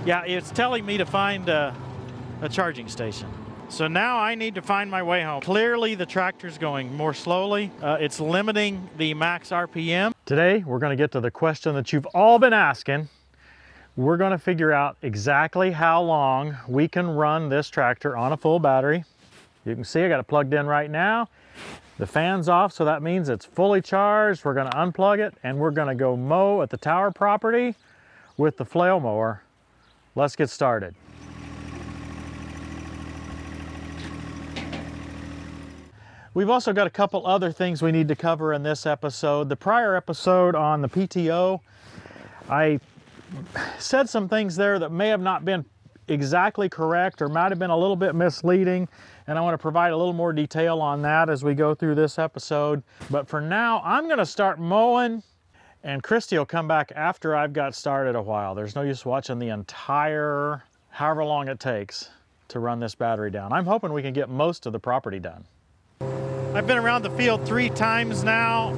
Yeah, it's telling me to find a charging station. So now I need to find my way home. Clearly the tractor's going more slowly. It's limiting the max RPM. Today we're going to get to the question that you've all been asking. We're going to figure out exactly how long we can run this tractor on a full battery. You can see I got it plugged in right now. The fan's off, so that means it's fully charged. We're going to unplug it and we're going to go mow at the tower property with the flail mower. Let's get started. We've also got a couple other things we need to cover in this episode. The prior episode on the PTO, I said some things there that may have not been exactly correct or might have been a little bit misleading, and I want to provide a little more detail on that as we go through this episode. But for now, I'm going to start mowing, and Christy will come back after I've got started a while. There's no use watching the entire, however long it takes to run this battery down. I'm hoping we can get most of the property done. I've been around the field 3 times now,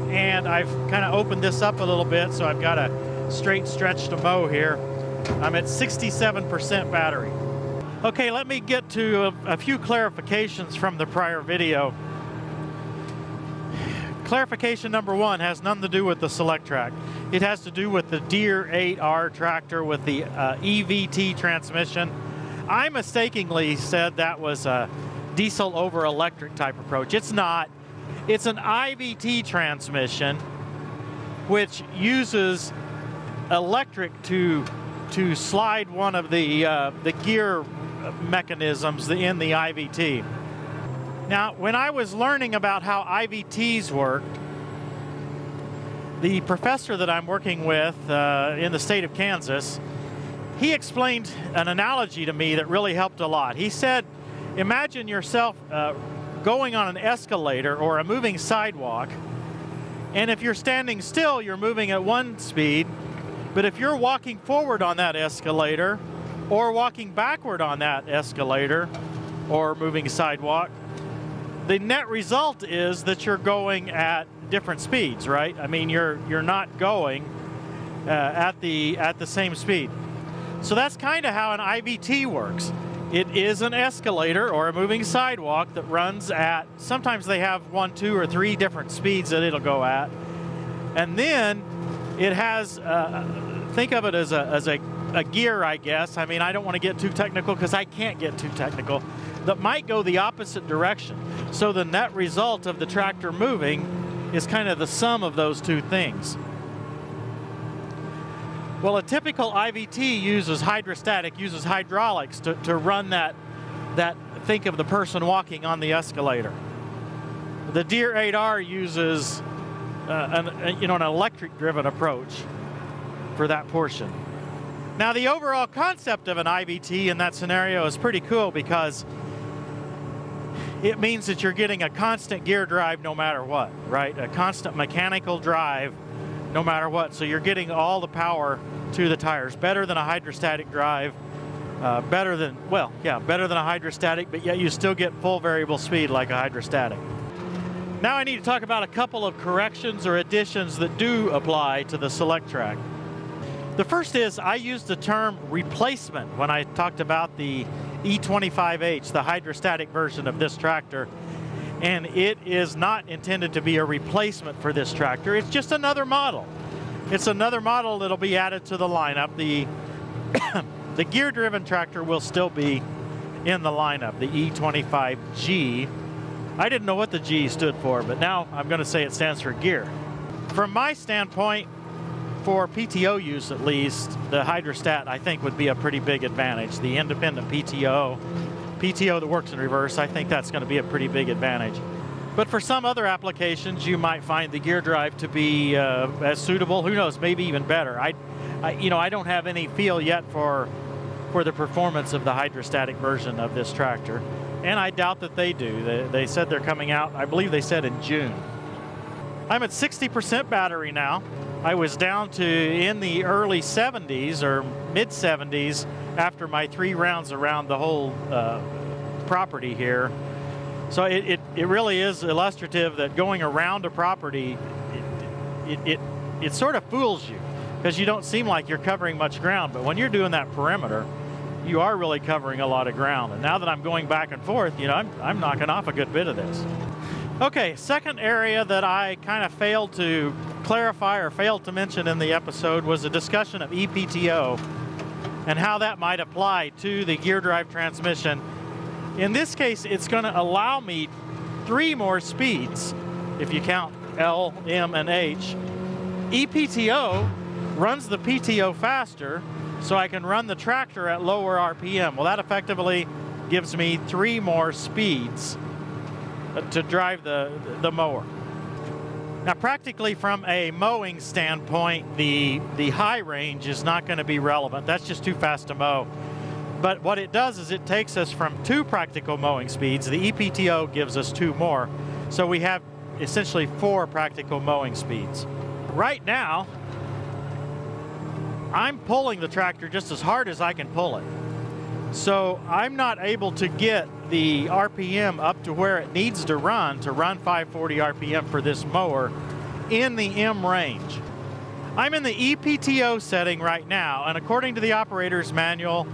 and I've kind of opened this up a little bit, so I've got a straight stretch to mow here. I'm at 67% battery. Okay, let me get to a few clarifications from the prior video. Clarification number 1 has nothing to do with the Solectrac. It has to do with the Deere 8R tractor with the EVT transmission. I mistakenly said that was a diesel over electric type approach. It's not. It's an IVT transmission which uses electric to slide one of the gear mechanisms in the IVT. Now, when I was learning about how IVTs worked, the professor that I'm working with in the state of Kansas, he explained an analogy to me that really helped a lot. He said, imagine yourself going on an escalator or a moving sidewalk, and if you're standing still, you're moving at one speed, but if you're walking forward on that escalator or walking backward on that escalator or moving sidewalk, the net result is that you're going at different speeds, right? I mean, you're not going at the same speed. So that's kind of how an IVT works. It is an escalator or a moving sidewalk that runs at, sometimes they have 1, 2, or 3 different speeds that it'll go at. And then it has, think of it as a gear, I guess. I mean, I don't want to get too technical because I can't get too technical. That might go the opposite direction. So the net result of the tractor moving is kind of the sum of those 2 things. Well, a typical IVT uses hydrostatic, uses hydraulics to run that, think of the person walking on the escalator. The Deere 8R uses an electric-driven approach for that portion. Now, the overall concept of an IVT in that scenario is pretty cool because it means that you're getting a constant gear drive no matter what, right? A constant mechanical drive no matter what. So you're getting all the power to the tires. Better than a hydrostatic drive. Better than a hydrostatic, but yet you still get full variable speed like a hydrostatic. Now I need to talk about a couple of corrections or additions that do apply to the Solectrac. The first is I used the term replacement when I talked about the E25H, the hydrostatic version of this tractor. And it is not intended to be a replacement for this tractor. It's just another model. It's another model that'll be added to the lineup. The gear-driven tractor will still be in the lineup, the E25G. I didn't know what the G stood for, but now I'm going to say it stands for gear. From my standpoint, for PTO use at least, the hydrostat I think would be a pretty big advantage. The independent PTO that works in reverse, I think that's going to be a pretty big advantage. But for some other applications, you might find the gear drive to be as suitable. Who knows? Maybe even better. I don't have any feel yet for the performance of the hydrostatic version of this tractor, and I doubt that they do. They said they're coming out, I believe they said in June. I'm at 60% battery now. I was down to in the early 70s or mid 70s after my 3 rounds around the whole property here. So it really is illustrative that going around a property, it sort of fools you. because you don't seem like you're covering much ground. But when you're doing that perimeter, you are really covering a lot of ground. And now that I'm going back and forth, you know, I'm knocking off a good bit of this. Okay, second area that I kind of failed to clarify or failed to mention in the episode was a discussion of EPTO and how that might apply to the gear drive transmission. In this case, it's going to allow me 3 more speeds, if you count L, M, and H. EPTO runs the PTO faster, so I can run the tractor at lower RPM. Well, that effectively gives me 3 more speeds to drive the mower. Now, practically from a mowing standpoint, the high range is not going to be relevant. That's just too fast to mow. But what it does is it takes us from 2 practical mowing speeds. The EPTO gives us 2 more. So we have essentially 4 practical mowing speeds. Right now, I'm pulling the tractor just as hard as I can pull it. So I'm not able to get the RPM up to where it needs to run 540 RPM for this mower in the M range. I'm in the EPTO setting right now, and according to the operator's manual,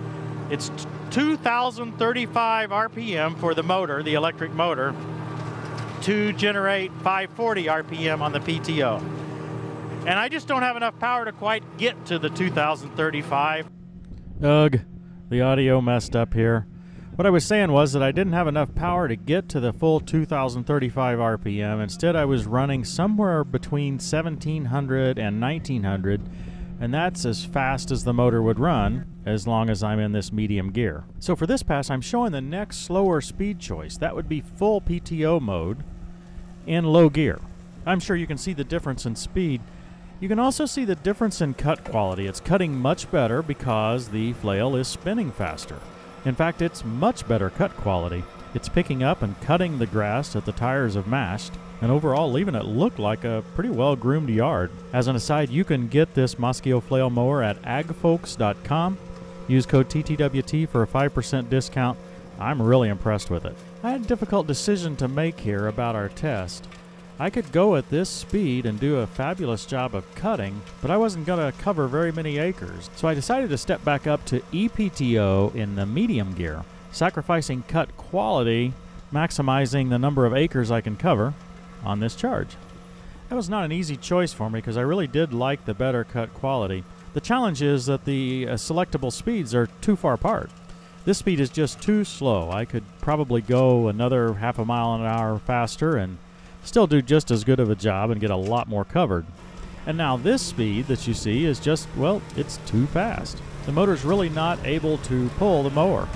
it's 2,035 RPM for the motor, the electric motor, to generate 540 RPM on the PTO. And I just don't have enough power to quite get to the 2,035. Ugh, the audio messed up here. What I was saying was that I didn't have enough power to get to the full 2,035 RPM. Instead, I was running somewhere between 1,700 and 1,900, and that's as fast as the motor would run as long as I'm in this medium gear. So for this pass, I'm showing the next slower speed choice. That would be full PTO mode in low gear. I'm sure you can see the difference in speed. You can also see the difference in cut quality. It's cutting much better because the flail is spinning faster. In fact, it's much better cut quality. It's picking up and cutting the grass that the tires have mashed, and overall leaving it look like a pretty well-groomed yard. As an aside, you can get this Maschio flail mower at agfolks.com. Use code TTWT for a 5% discount. I'm really impressed with it. I had a difficult decision to make here about our test. I could go at this speed and do a fabulous job of cutting, but I wasn't going to cover very many acres. So I decided to step back up to EPTO in the medium gear, sacrificing cut quality, maximizing the number of acres I can cover on this charge. That was not an easy choice for me because I really did like the better cut quality. The challenge is that the selectable speeds are too far apart. This speed is just too slow. I could probably go another half a mile an hour faster and still do just as good of a job and get a lot more covered. And now this speed that you see is just, well, it's too fast. The motor's really not able to pull the mower.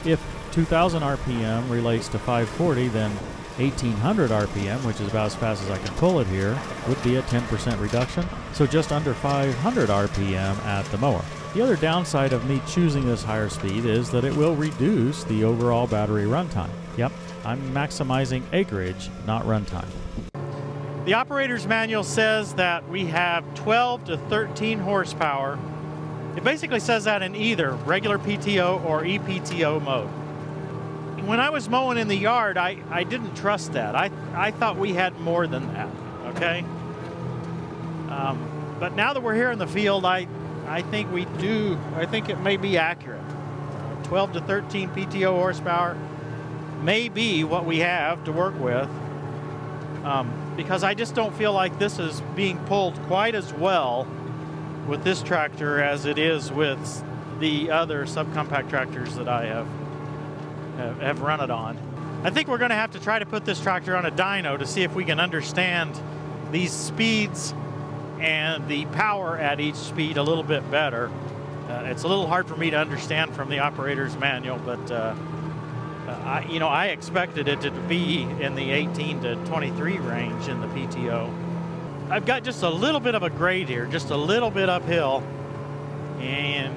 If 2,000 RPM relates to 540, then 1,800 RPM, which is about as fast as I can pull it here, would be a 10% reduction. So just under 500 RPM at the mower. The other downside of me choosing this higher speed is that it will reduce the overall battery runtime. Yep, I'm maximizing acreage, not runtime. The operator's manual says that we have 12 to 13 horsepower. It basically says that in either regular PTO or EPTO mode. When I was mowing in the yard, I didn't trust that. I thought we had more than that, okay? But now that we're here in the field, I think we do. I think it may be accurate. 12 to 13 PTO horsepower may be what we have to work with, because I just don't feel like this is being pulled quite as well with this tractor as it is with the other subcompact tractors that I have run it on. I think we're going to have to try to put this tractor on a dyno to see if we can understand these speeds and the power at each speed a little bit better. It's a little hard for me to understand from the operator's manual, but I expected it to be in the 18 to 23 range in the PTO. I've got just a little bit of a grade here, just a little bit uphill, and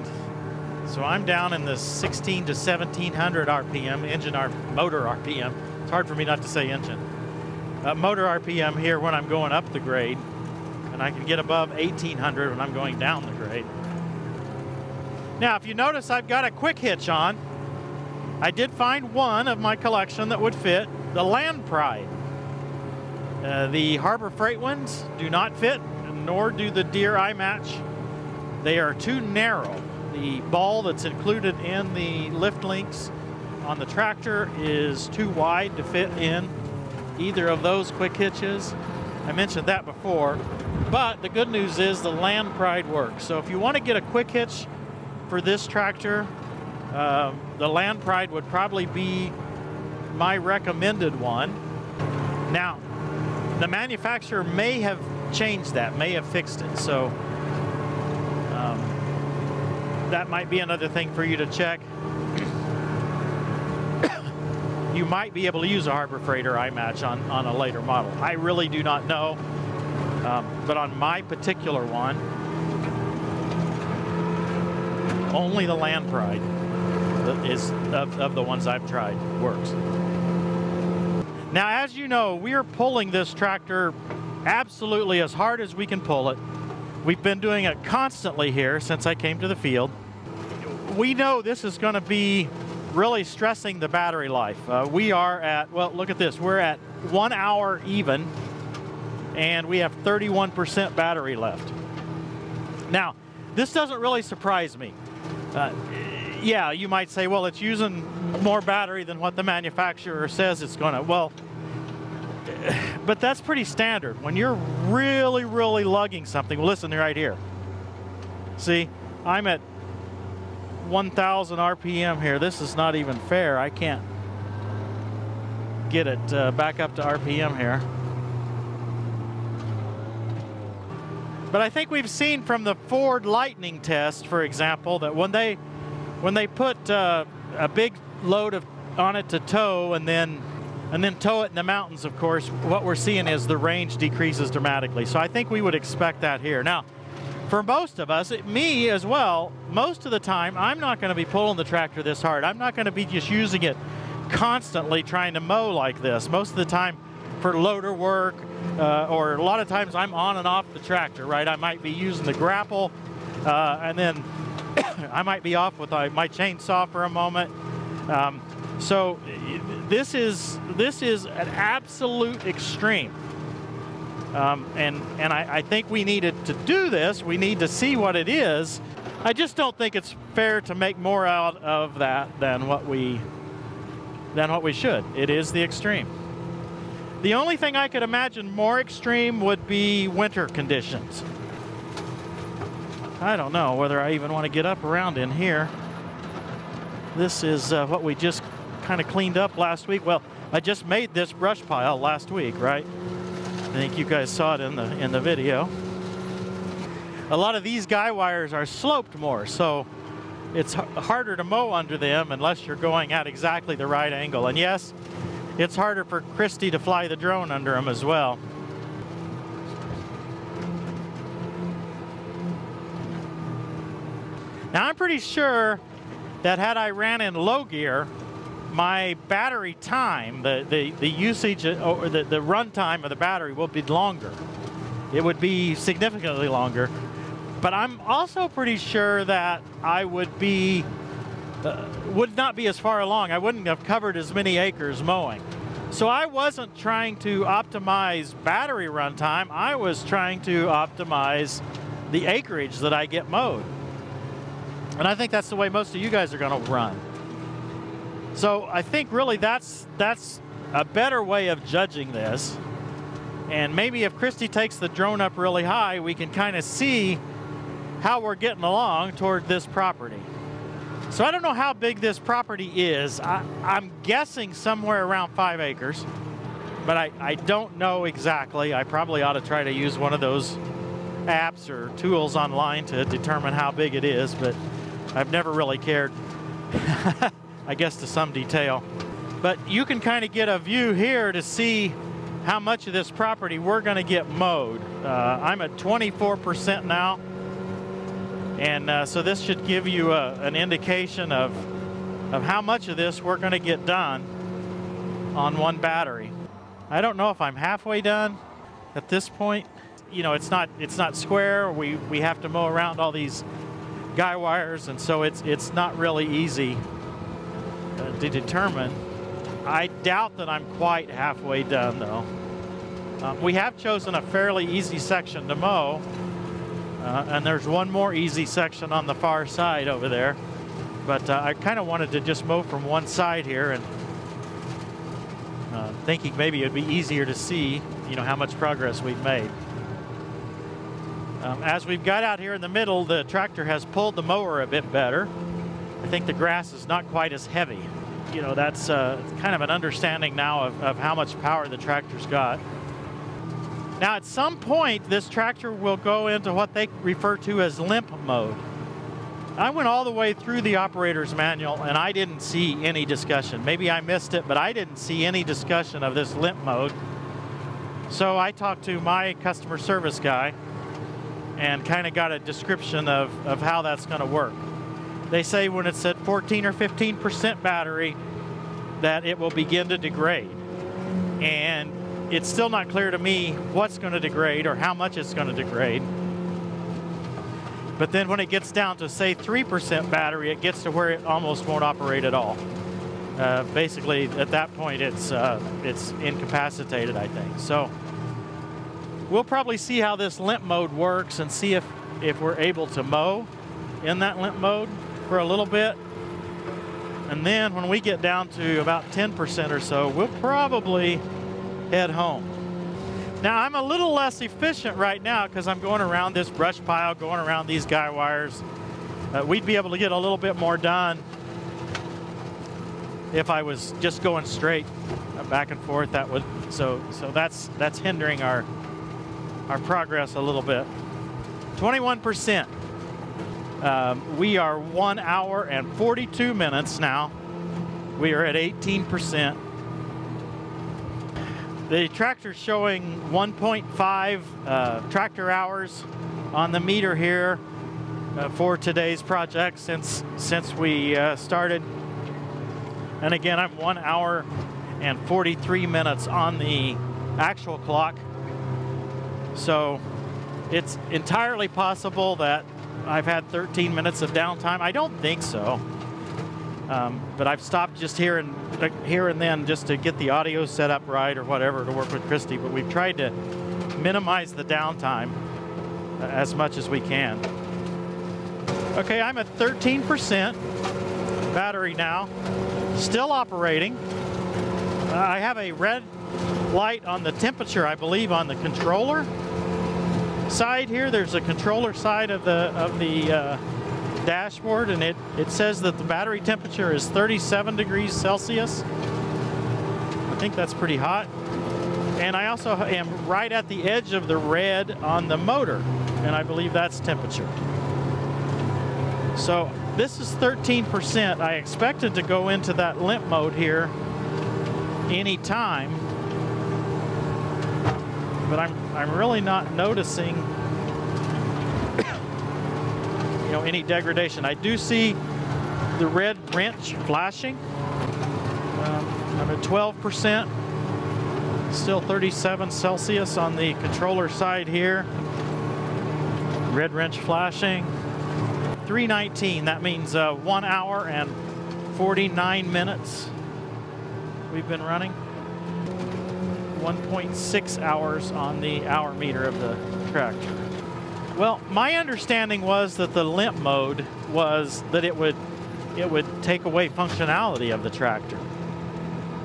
so I'm down in the 16 to 1700 RPM, motor RPM. It's hard for me not to say engine. Motor RPM here when I'm going up the grade, and I can get above 1800 when I'm going down the grade. Now, if you notice, I've got a quick hitch on. I did find one of my collection that would fit, the Land Pride. The Harbor Freight ones do not fit, nor do the Deere iMatch they are too narrow. The ball that's included in the lift links on the tractor is too wide to fit in either of those quick hitches. I mentioned that before, but the good news is the Land Pride works. So if you want to get a quick hitch for this tractor, the Land Pride would probably be my recommended one. Now, the manufacturer may have changed that, may have fixed it, so that might be another thing for you to check. You might be able to use a Harbor Freighter I-Match on a later model. I really do not know, but on my particular one, only the Land Pride is of the ones I've tried works. Now, as you know, we are pulling this tractor absolutely as hard as we can pull it. We've been doing it constantly here since I came to the field. We know this is going to be really stressing the battery life. We are at, well, look at this. We're at 1 hour even, and we have 31% battery left. Now, this doesn't really surprise me. Yeah, you might say, well, it's using more battery than what the manufacturer says it's going to. Well, but that's pretty standard. When you're really, really lugging something, well, listen right here. See, I'm at 1,000 RPM here. This is not even fair. I can't get it back up to RPM here. But I think we've seen from the Ford Lightning test, for example, that when they put a big load on it to tow and then tow it in the mountains, of course, what we're seeing is the range decreases dramatically. So I think we would expect that here. Now, for most of us, me as well, most of the time, I'm not going to be pulling the tractor this hard. I'm not going to be just using it constantly trying to mow like this. Most of the time for loader work, or a lot of times I'm on and off the tractor, right? I might be using the grapple, and then I might be off with my chainsaw for a moment. So this is an absolute extreme. And I think we needed to do this. We need to see what it is. I just don't think it's fair to make more out of that than what we should. It is the extreme. The only thing I could imagine more extreme would be winter conditions. I don't know whether I even want to get up around in here. This is what we just kind of cleaned up last week. Well, I just made this brush pile last week, right? I think you guys saw it in the video. A lot of these guy wires are sloped more, so it's harder to mow under them unless you're going at exactly the right angle. And yes, it's harder for Christy to fly the drone under them as well. Now, I'm pretty sure that had I ran in low gear, my battery time, the usage or the run time of the battery will be longer. It would be significantly longer. But I'm also pretty sure that I would not be as far along. I wouldn't have covered as many acres mowing. So I wasn't trying to optimize battery run time. I was trying to optimize the acreage that I get mowed. And I think that's the way most of you guys are going to run. So I think really that's a better way of judging this. And maybe if Christy takes the drone up really high, we can kind of see how we're getting along toward this property. So I don't know how big this property is. I'm guessing somewhere around 5 acres, but I don't know exactly. I probably ought to try to use one of those apps or tools online to determine how big it is, but I've never really cared. I guess to some detail. But you can kind of get a view here to see how much of this property we're going to get mowed. I'm at 24% now, and so this should give you an indication of how much of this we're going to get done on one battery. I don't know if I'm halfway done at this point. You know, it's not square. We have to mow around all these guy wires, and so it's not really easy to determine. I doubt that I'm quite halfway done, though. We have chosen a fairly easy section to mow. And there's one more easy section on the far side over there. But I kind of wanted to just mow from one side here, and thinking maybe it'd be easier to see, you know, how much progress we've made. As we've got out here in the middle, the tractor has pulled the mower a bit better. I think the grass is not quite as heavy. You know, that's kind of an understanding now of how much power the tractor's got. Now, at some point, this tractor will go into what they refer to as limp mode. I went all the way through the operator's manual, and I didn't see any discussion. Maybe I missed it, but I didn't see any discussion of this limp mode. So I talked to my customer service guy and kind of got a description of how that's going to work. They say when it's at 14 or 15% battery that it will begin to degrade. And it's still not clear to me what's going to degrade or how much it's going to degrade. But then when it gets down to, say, 3% battery, it gets to where it almost won't operate at all. Basically, at that point, it's incapacitated, I think. So we'll probably see how this limp mode works and see if we're able to mow in that limp mode for a little bit. And then when we get down to about 10% or so, we'll probably head home. Now, I'm a little less efficient right now because I'm going around this brush pile, going around these guy wires. We'd be able to get a little bit more done if I was just going straight back and forth. That would so that's hindering our progress a little bit. 21%. We are 1 hour and 42 minutes now. We are at 18%. The tractor's showing 1.5 tractor hours on the meter here for today's project since we started. And again, I'm 1 hour and 43 minutes on the actual clock. So it's entirely possible that I've had 13 minutes of downtime. I don't think so. But I've stopped just here and then just to get the audio set up right or whatever to work with Christy. But we've tried to minimize the downtime as much as we can. Okay, I'm at 13% battery now, still operating. I have a red light on the temperature, I believe, on the controller side here. There's a controller side of the dashboard, and it says that the battery temperature is 37 degrees Celsius. I think that's pretty hot. And I also am right at the edge of the red on the motor, and I believe that's temperature. So this is 13%. I expected to go into that limp mode here any time, but I'm really not noticing any degradation. I do see the red wrench flashing. I'm at 12%, still 37 Celsius on the controller side here. Red wrench flashing. 3:19, that means 1 hour and 49 minutes we've been running. 1.6 hours on the hour meter of the tractor. Well, my understanding was that the limp mode was that it would take away functionality of the tractor.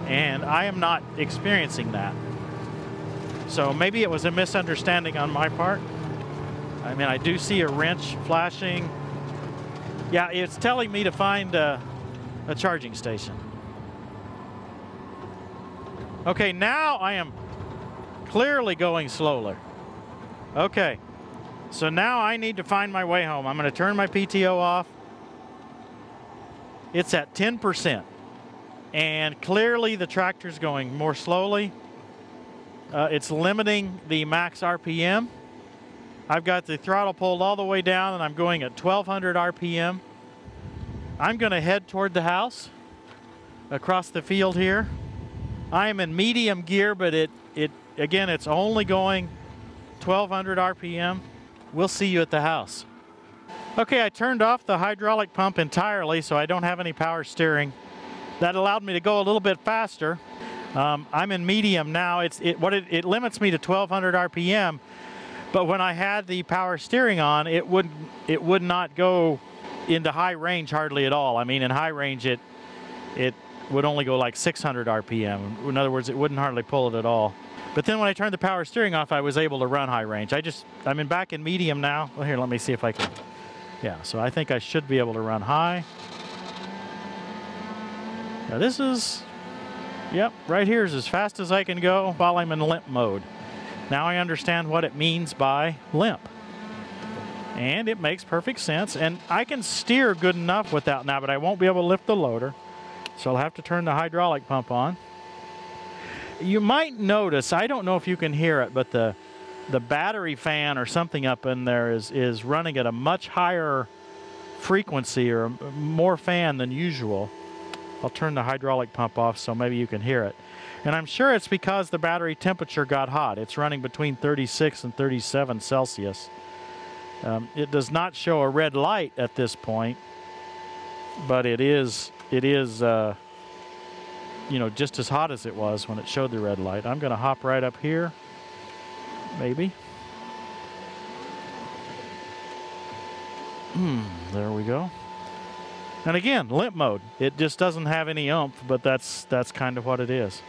And I am not experiencing that. So maybe it was a misunderstanding on my part. I mean, I do see a wrench flashing. Yeah, it's telling me to find a charging station. Okay, now I am clearly going slower. Okay. So now I need to find my way home. I'm going to turn my PTO off. It's at 10%. And clearly the tractor's going more slowly. It's limiting the max RPM. I've got the throttle pulled all the way down, and I'm going at 1200 RPM. I'm going to head toward the house across the field here. I am in medium gear, but again, it's only going 1200 RPM. We'll see you at the house. Okay, I turned off the hydraulic pump entirely, so I don't have any power steering. That allowed me to go a little bit faster. I'm in medium now. It limits me to 1200 RPM, But when I had the power steering on, it would not go into high range hardly at all. I mean, in high range, it would only go like 600 RPM. In other words, it wouldn't hardly pull it at all. But then when I turned the power steering off, I was able to run high range. I'm back in medium now. Well, here, let me see if I can. Yeah, so I think I should be able to run high. Now this is, yep, right here is as fast as I can go while I'm in limp mode. Now I understand what it means by limp. And it makes perfect sense. And I can steer good enough without now, but I won't be able to lift the loader. So I'll have to turn the hydraulic pump on. You might notice, I don't know if you can hear it, but the battery fan or something up in there is running at a much higher frequency or more fan than usual. I'll turn the hydraulic pump off so maybe you can hear it. And I'm sure it's because the battery temperature got hot. It's running between 36 and 37 Celsius. It does not show a red light at this point, but it is you know, just as hot as it was when it showed the red light. I'm going to hop right up here, maybe. There we go. And again, limp mode. It just doesn't have any oomph, but that's kind of what it is.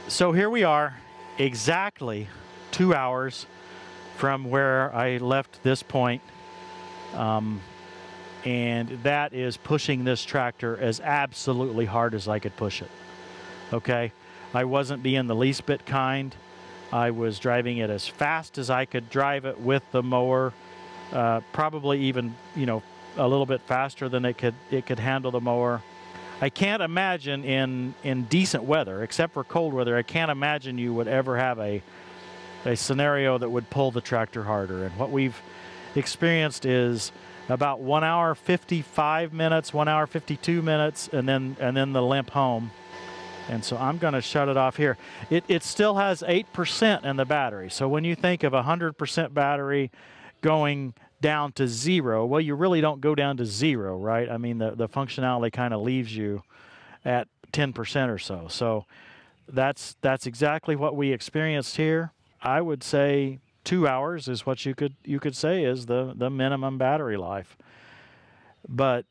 So here we are, exactly 2 hours from where I left this point. And that is pushing this tractor as absolutely hard as I could push it. Okay, I wasn't being the least bit kind. I was driving it as fast as I could drive it with the mower, probably even, you know, a little bit faster than it could handle the mower. I can't imagine in decent weather, except for cold weather, I can't imagine you would ever have a scenario that would pull the tractor harder. And what we've experienced is about 1 hour 55 minutes, 1 hour 52 minutes, and then the limp home. And so I'm going to shut it off here. It still has 8% in the battery. So when you think of 100% battery going down to 0, well, you really don't go down to 0, right? I mean, the functionality kind of leaves you at 10% or so. So that's exactly what we experienced here. I would say 2 hours is what you could say is the minimum battery life. But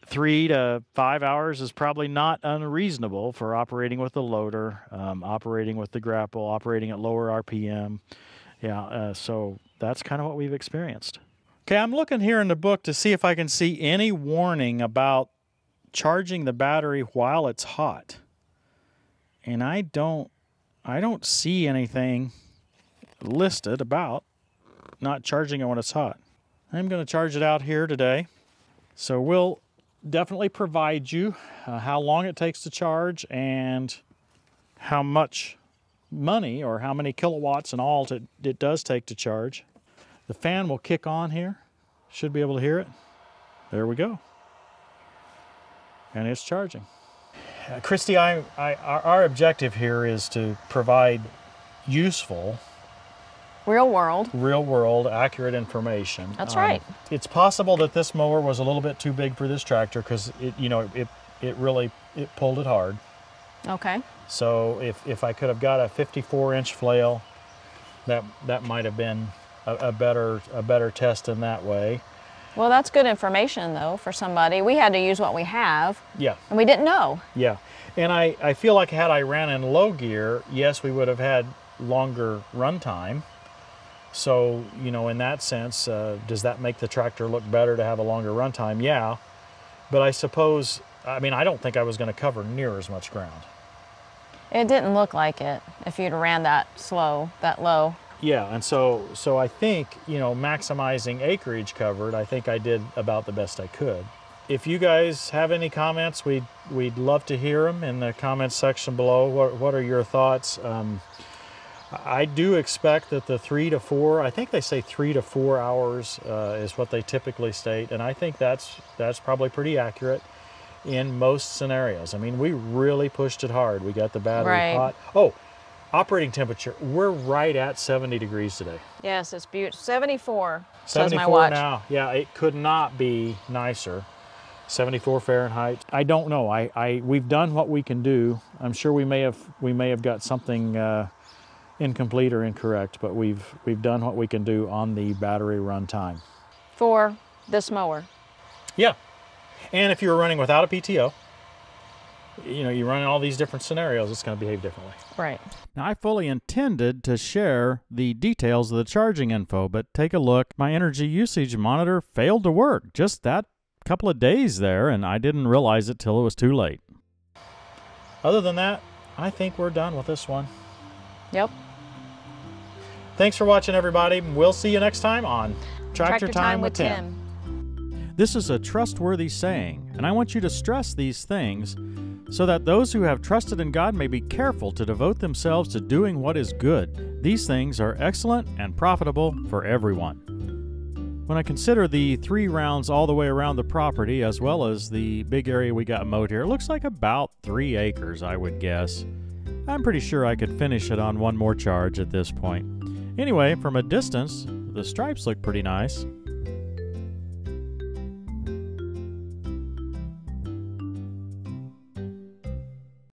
3 to 5 hours is probably not unreasonable for operating with the loader, operating with the grapple, operating at lower RPM. Yeah, so that's kind of what we've experienced. Okay, I'm looking here in the book to see if I can see any warning about charging the battery while it's hot. And I don't see anything listed about not charging it when it's hot. I'm going to charge it out here today. So we'll definitely provide you how long it takes to charge and how much money or how many kilowatts in all it does take to charge. The fan will kick on here. Should be able to hear it. There we go. And it's charging. Christy, our objective here is to provide useful, real world, accurate information. That's right. It's possible that this mower was a little bit too big for this tractor because it really pulled it hard. Okay. So if I could have got a 54-inch flail, that might have been a better test in that way. Well, that's good information though for somebody. We had to use what we have. Yeah. And we didn't know. Yeah. And I feel like had I ran in low gear, yes, we would have had longer run time. So, you know, in that sense, does that make the tractor look better to have a longer run time? Yeah. But I suppose, I mean, I don't think I was going to cover near as much ground. It didn't look like it if you'd ran that low. Yeah, and so I think, you know, maximizing acreage covered, I think I did about the best I could. If you guys have any comments, we'd love to hear them in the comments section below. What are your thoughts? I do expect that the 3 to 4, I think they say 3 to 4 hours is what they typically state, and I think that's probably pretty accurate in most scenarios. I mean, we really pushed it hard. We got the battery hot. Oh, operating temperature, we're right at 70 degrees today. Yes, it's beautiful. 74 says my watch. Now. Yeah, it could not be nicer. 74 Fahrenheit. I don't know. We've done what we can do. I'm sure we may have got something incomplete or incorrect, but we've done what we can do on the battery run time. For this mower. Yeah. And if you were running without a PTO, you know, you run all these different scenarios, it's going to behave differently. Right. Now, I fully intended to share the details of the charging info, but take a look. My energy usage monitor failed to work just that couple of days there, and I didn't realize it till it was too late. Other than that, I think we're done with this one. Yep. Thanks for watching, everybody. We'll see you next time on Tractor Time with Tim. This is a trustworthy saying, and I want you to stress these things so that those who have trusted in God may be careful to devote themselves to doing what is good. These things are excellent and profitable for everyone. When I consider the 3 rounds all the way around the property, as well as the big area we got mowed here, it looks like about 3 acres, I would guess. I'm pretty sure I could finish it on one more charge at this point. Anyway, from a distance, the stripes look pretty nice.